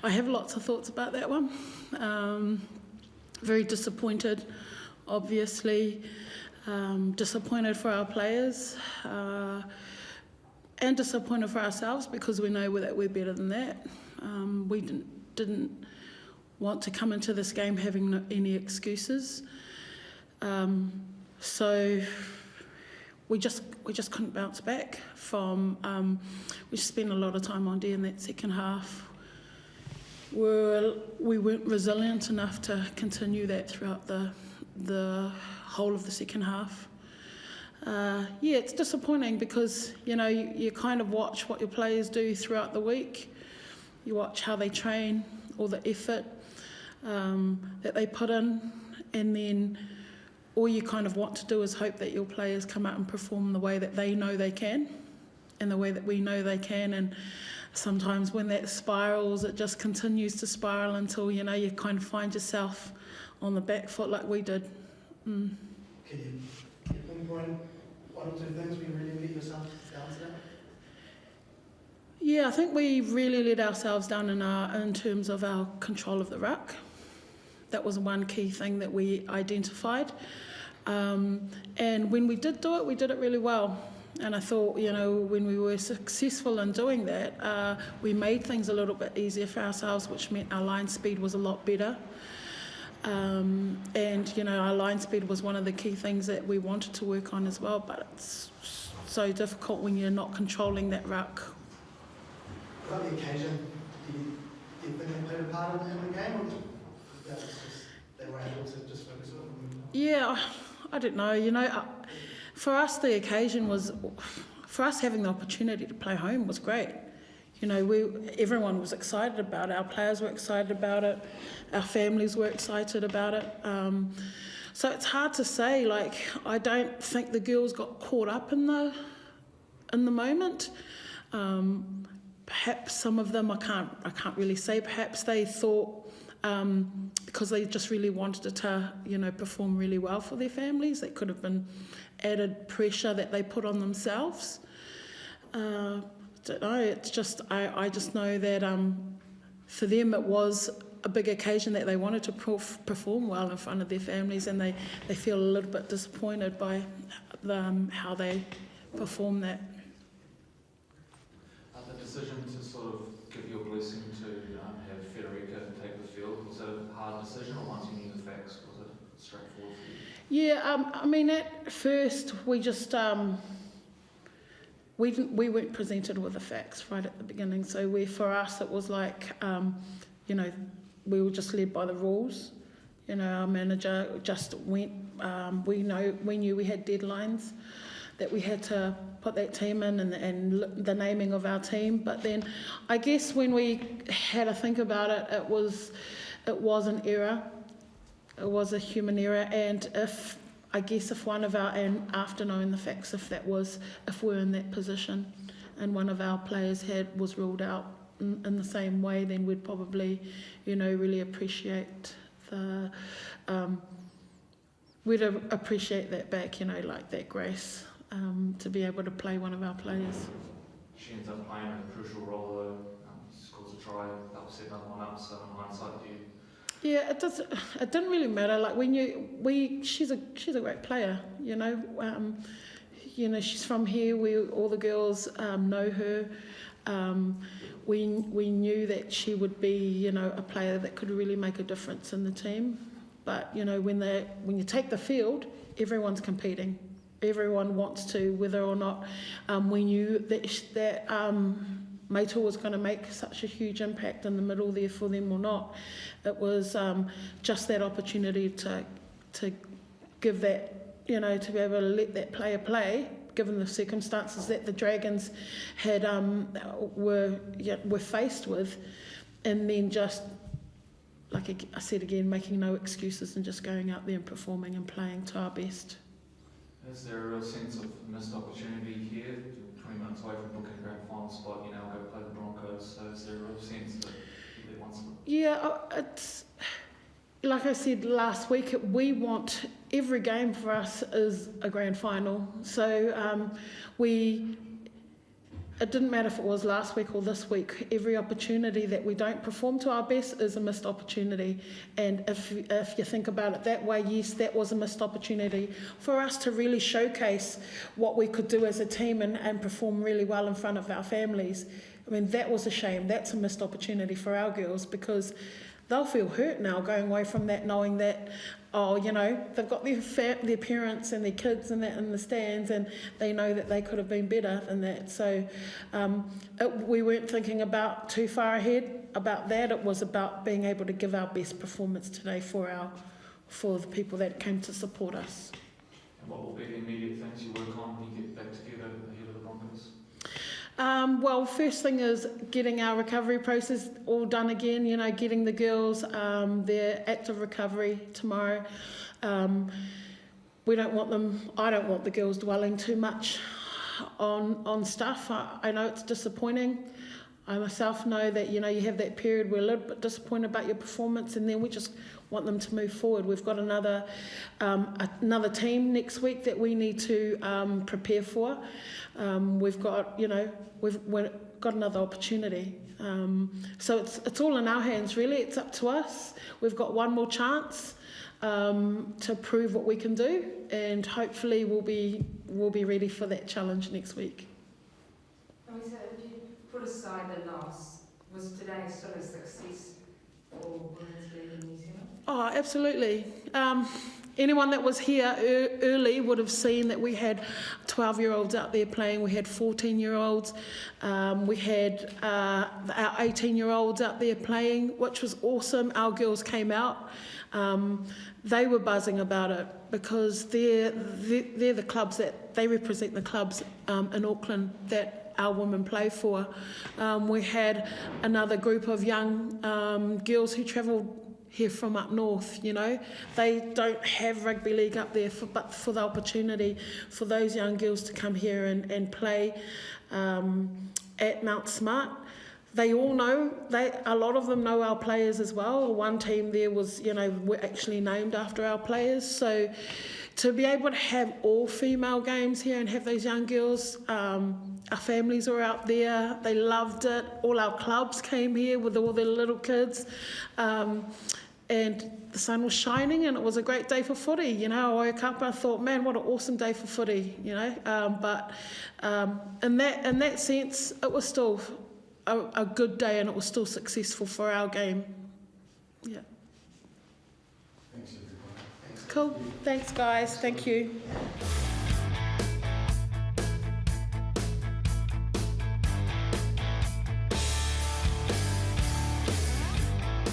I have lots of thoughts about that one. Very disappointed, obviously. Disappointed for our players. And disappointed for ourselves because we know that we're better than that. We didn't want to come into this game having any excuses. So we just couldn't bounce back from. We spent a lot of time on D in that second half. We weren't resilient enough to continue that throughout the whole of the second half. It's disappointing because, you kind of watch what your players do throughout the week. You watch how they train, all the effort that they put in, and then all you kind of want to do is hope that your players come out and perform the way that they know they can and the way that we know they can. And sometimes when that spirals, it just continues to spiral until, you kind of find yourself on the back foot like we did. Can you pinpoint one or two things we really let yourself down today? Yeah, I think we really let ourselves down in terms of our control of the ruck. That was one key thing that we identified. And when we did do it, we did it really well. And I thought, when we were successful in doing that, we made things a little bit easier for ourselves, which meant our line speed was a lot better. And our line speed was one of the key things that we wanted to work on as well, but it's so difficult when you're not controlling that ruck. About the occasion, do you think they played a part in the game, or they were able to just focus on it? Yeah, I don't know. For us, the occasion was, for us having the opportunity to play home was great. Everyone was excited about it. Our players were excited about it. Our families were excited about it. So it's hard to say. I don't think the girls got caught up in the moment. Perhaps some of them, I can't really say. Perhaps they thought because they just really wanted it to, perform really well for their families. That could have been added pressure that they put on themselves. Don't know. It's just I just know that for them it was a big occasion that they wanted to perform well in front of their families, and they feel a little bit disappointed by how they perform that. The decision to sort of give your blessing to have Federica take the field, was it a hard decision, or once you knew the facts, was it straightforward for you? Yeah, at first we just we weren't presented with the facts right at the beginning. So for us it was like we were just led by the rules. Our manager just went. We knew we had deadlines that we had to put that team in and the naming of our team. But then I guess when we had to think about it, it was an error. It was a human error, and if one of our, and after knowing the facts, if we're in that position and one of our players was ruled out in the same way, then we'd probably, really appreciate we'd appreciate that back, like that grace, to be able to play one of our players. She ends up playing a crucial role though. She scores a try, that was set another one up, so in hindsight, Yeah, it didn't really matter. She's a great player. She's from here. All the girls know her. We knew that she would be, a player that could really make a difference in the team. But when you take the field, everyone's competing. Everyone wants to, whether or not we knew that Maito was going to make such a huge impact in the middle there for them or not. It was just that opportunity to give that, to be able to let that player play, given the circumstances that the Dragons had were faced with, and then just, like I said again, making no excuses and just going out there and performing and playing to our best. Is there a real sense of missed opportunity here? 20 minutes away from booking a grand final spot, go play the Broncos, so is there a real sense that they want something? Yeah, it's like I said last week, we want every game for us is a grand final. So it didn't matter if it was last week or this week. Every opportunity that we don't perform to our best is a missed opportunity. And if you think about it that way, yes, that was a missed opportunity for us to really showcase what we could do as a team and perform really well in front of our families. I mean, that was a shame. That's a missed opportunity for our girls, because they'll feel hurt now going away from that, knowing that, oh, you know, they've got their parents and their kids and that in the stands, and they know that they could have been better than that. So we weren't thinking about too far ahead about that. It was about being able to give our best performance today for the people that came to support us. And what will be the immediate things you work on when you get back together ahead of the Broncos? Well, first thing is getting our recovery process all done again, you know, getting the girls their active recovery tomorrow. I don't want the girls dwelling too much on stuff. I know it's disappointing. I myself know that, you know, you have that period where you're a little bit disappointed about your performance, and then we just want them to move forward. We've got another team next week that we need to prepare for. We've got another opportunity. So it's all in our hands, really. It's up to us. We've got one more chance to prove what we can do, and hopefully we'll be ready for that challenge next week. Luisa, if you put aside the loss, was today still a success for women's league in New Zealand? Oh, absolutely. Anyone that was here early would have seen that we had 12-year-olds out there playing. We had 14-year-olds. We had our 18-year-olds out there playing, which was awesome. Our girls came out. They were buzzing about it because they're the clubs they represent the clubs in Auckland that our women play for. We had another group of young girls who travelled here from up north, you know. They don't have rugby league up there, but for the opportunity for those young girls to come here and play at Mount Smart. They all know, a lot of them know our players as well. One team there was, you know, we're actually named after our players. So to be able to have all female games here and have those young girls, our families were out there, they loved it. All our clubs came here with all their little kids. And the sun was shining and it was a great day for footy. You know, I woke up and I thought, man, what an awesome day for footy, you know. But in that sense, it was still a good day, and it was still successful for our game. Yeah. Thanks, everyone. Cool. Thanks, guys. Thank you.